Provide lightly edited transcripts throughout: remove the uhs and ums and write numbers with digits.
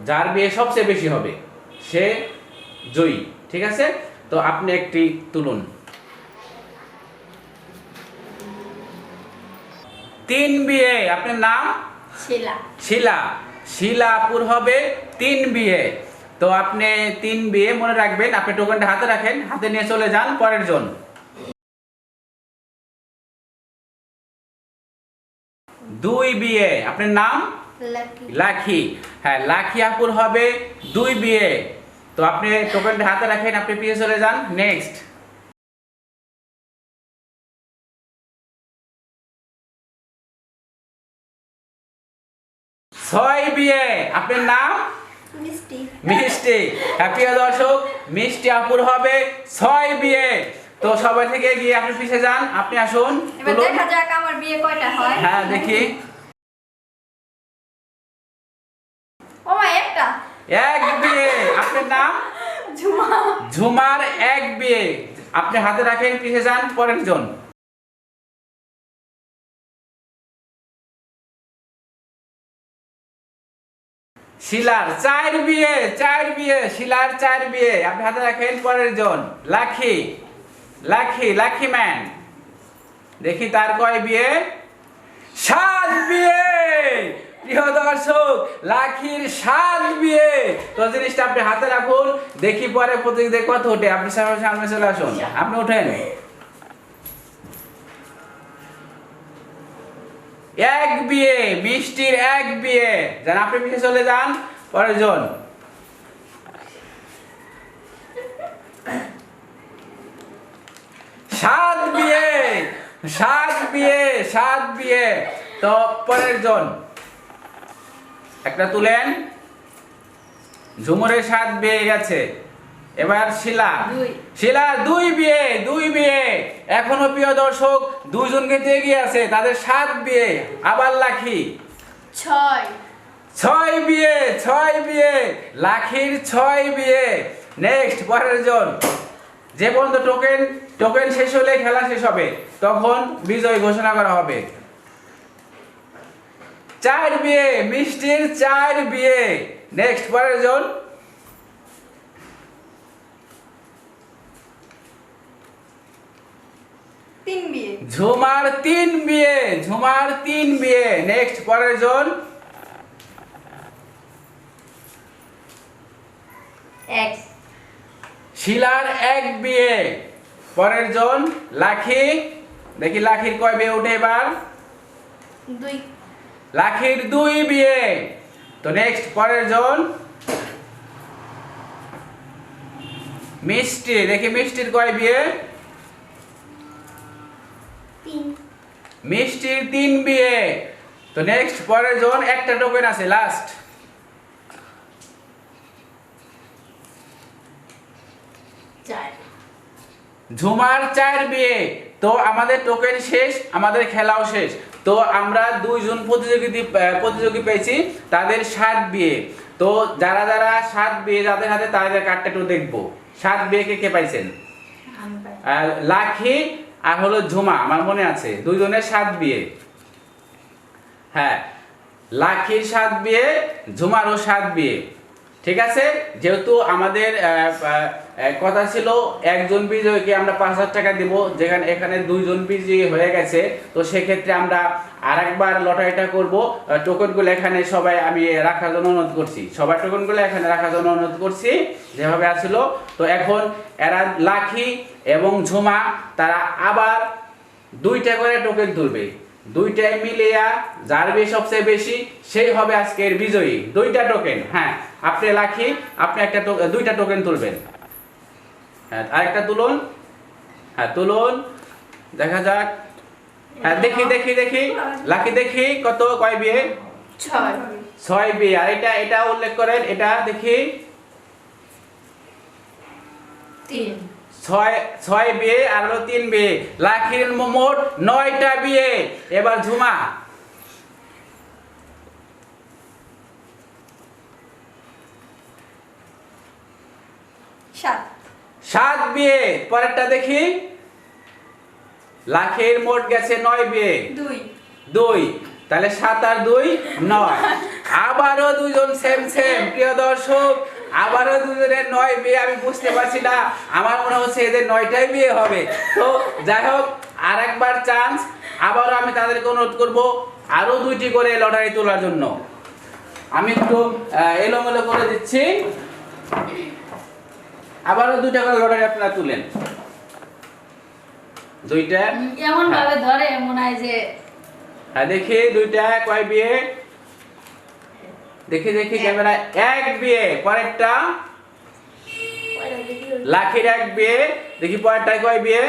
যার বিয়ে সবচেয়ে বেশি হবে সে জয়ী। ঠিক আছে, তো আপনি একটি তুলুন। 3 বিয়ে, আপনার নাম? শিলা। শিলা। শিলা আপুর হবে 3 বিয়ে। তো আপনি 3 বিয়ে মনে রাখবেন, আপনি টোকেনটা হাতে রাখেন, হাতে নিয়ে চলে যান পরের জন। 2 বিয়ে, আপনার নাম? লাকি। লাখি। হ্যাঁ, লাখি আপুর হবে 2 বিয়ে। তো আপনি টোকেনটা হাতে রাখেন, আপনি পিছিয়ে চলে যান। নেক্সট। 6 বিয়ে, আপনার নাম? মিষ্টি। মিষ্টি। হ্যাঁ প্রিয় দর্শক, মিষ্টি আপুর হবে 6 বিয়ে। তো সবাই থেকে গিয়ে আপনি পিছিয়ে যান, আপনি আসুন। এবার দেখা যাক আমার বিয়ে কয়টা হয়। হ্যাঁ দেখি। ও মা, একটা। 1 বিয়ে, আপনার নাম? ঝুমা। ঝুমার 1 বিয়ে। আপনি হাতে রাখেন, পিছিয়ে যান পরের জন। শিলার 4 বিয়ে, 4 বিয়ে, শিলার 4 বিয়ে। আপনি হাতে রাখেন পরের জন। লাখি। লাখি, লাখি ম্যান। দেখি তার কয় বিয়ে? 7 বিয়ে। প্রিয় দর্শক, লাখির 7 বিয়ে। তো জিনিসটা আপনি হাতে রাখুন, দেখি পরে প্রতিযোগিতায় কত ওঠে। আপনি সামনে চলে আসুন, আপনি ওঠেন। 1 বিয়ে, মিষ্টির 1 বিয়ে। যান, আপনি পিছিয়ে চলে যান পরের জন। 7 বিয়ে, 7 বিয়ে, 7 বিয়ে। তো পরের জন একটা তুলেন। ঝুমুরের 7 বিয়ে গেছে। এবার শিলা। শিলা 2 বিয়ে, 2 বিয়ে। এখনো প্রিয় দর্শক 2 জন কিন্তু এগিয়ে আছে, তাদের 7 বিয়ে। আবার লাখি 6। 6 বিয়ে, 6 বিয়ে। লাখির 6 বিয়ে। নেক্সট পরের জন। যে পর্যন্ত টোকেন শেষ হলে খেলা শেষ হবে, তখন বিজয় ঘোষণা করা হবে। 4 বিয়ে, মিষ্টির 4 বিয়ে। নেক্সট পরের জন। 3 বিয়ে। ঝুমার 3 বিয়ে, ঝুমার 3 বিয়ে। নেক্সট পরের জন। 1। শিলার 1 বিয়ে। পরের জন লাখি। দেখি লাখির কয় বিয়ে উঠে এবার? 2। লাখির 2 বিয়ে। তো নেক্সট পরের জন মিষ্টি। দেখি মিষ্টির কয় বিয়ে? 3। মিষ্টির 3 বিয়ে। তো নেক্সট পরের জন, একটা টোকেন আছে লাস্ট। 4। ঝুমার 4 বিয়ে। তো আমাদের টোকেন শেষ, আমাদের খেলাও শেষ। তো আমরা 2 জন প্রতিযোগী পেয়েছি, তাদের 7 বিয়ে। তো যারা যারা 7 বিয়ে যাদের হাতে, তাদের কার্ডটা একটু দেখবো। 7 বিয়ে কে পাইছেন? লাখি আর হলো ঝুমা, আমার মনে আছে 2 জনের 7 বিয়ে। হ্যাঁ, লাখির 7 বিয়ে, ঝুমারও 7 বিয়ে। ঠিক আছে, যেহেতু আমাদের কথা ছিল একজন বিজয়ীকে আমরা 5,000 টাকা দিব, যেখানে এখানে 2 জন বিজয়ী হয়ে গেছে, তো সেক্ষেত্রে আমরা আরেকবার লটারিটা করব। টোকেনগুলো এখানে সবাই আমি রাখার জন্য অনুরোধ করছি, সবাই টোকেনগুলো এখানে রাখার জন্য অনুরোধ করছি যেভাবে আসছিল। তো এখন এরা লাখি এবং ঝুমা তারা আবার 2টা করে টোকেন তুলবে। 2টাই মিলিয়া যার বেশি সবচেয়ে বেশি সেই হবে আজকের বিজয়ী। 2টা টোকেন। হ্যাঁ, আপনি লাখি, আপনি 2টা টোকেন তুলবেন। হ্যাঁ, আরেকটা তুলুন। হ্যাঁ তুলুন, দেখা যাক। হ্যাঁ দেখি লাখি, দেখি কয় বিয়ে? 6। 6 বিয়ে। আর এটা উল্লেখ করেন, এটা দেখি। 3। 6 বিয়ে আর হলো 3 বিয়ে। লাখির মোট 9টা বিয়ে। এবার ঝুমা। 7। 7 বিয়ে। পরেরটা দেখি। লাখের মোট গেছে 9 বিয়ে। 2। 2। তাহলে 7 আর 2 9। আবারও দুজন সেম সেম প্রিয় দর্শক, আবারও দুজনের 9 বিয়ে। আমি বুঝতে পারছি না, আমার মনে হচ্ছে এদের 9টাই বিয়ে হবে। তো যাই হোক, আরেকবার চান্স, আবারও আমি তাদেরকে অনুরোধ করব আরো 2টি করে লটারি তোলার জন্য। আমি একটু এলোমেলো করে দিচ্ছি, আবারও 2টা করে লটারি আপনারা তুলেন। 2টা, এমন ভাবে ধরে মনে হয় যে হ্যাঁ দেখি 2টা কয় বিয়ে, দেখি দেখি ক্যামেরা, 1 বিয়ে। পরেরটা কয়টা দেখি? লাখির 1 বিয়ে, দেখি পরেরটায় কয় বিয়ে,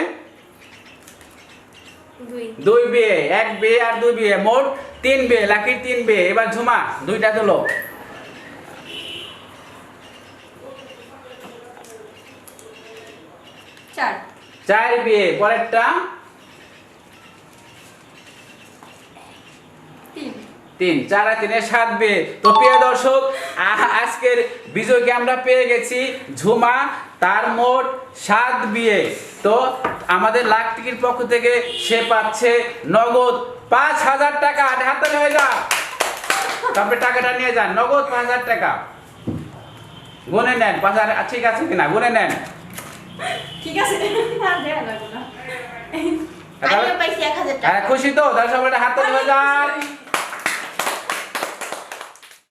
2 2 বিয়ে। 1 বিয়ে আর 2 বিয়ে, মোট 3 বিয়ে, লাখির 3 বিয়ে। এবার ঝুমা 2টা তোলো। 4 4 বিয়ে। পরেরটা 3 3, 4 আর 3 7 বিয়ে। তো প্রিয় দর্শক, আজকের বিজয়কে আমরা পেয়ে গেছি ঝুমা, তার মোট 7 বিয়ে। তো আমাদের লাখ টিকির পক্ষ থেকে সে পাচ্ছে নগদ 5,000 টাকা। হাতে হয়ে যা, তারপরে টাকাটা নিয়ে যান, নগদ 5,000 টাকা। গুনে নেন 5,000 ঠিক আছে কিনা, গুনে নেন। ঠিক আছে আর দেয়া লাগবে না। আমিও পাইছি 1,000 টাকা। খুশি তো? তার সবাই হাতে হয়ে যান।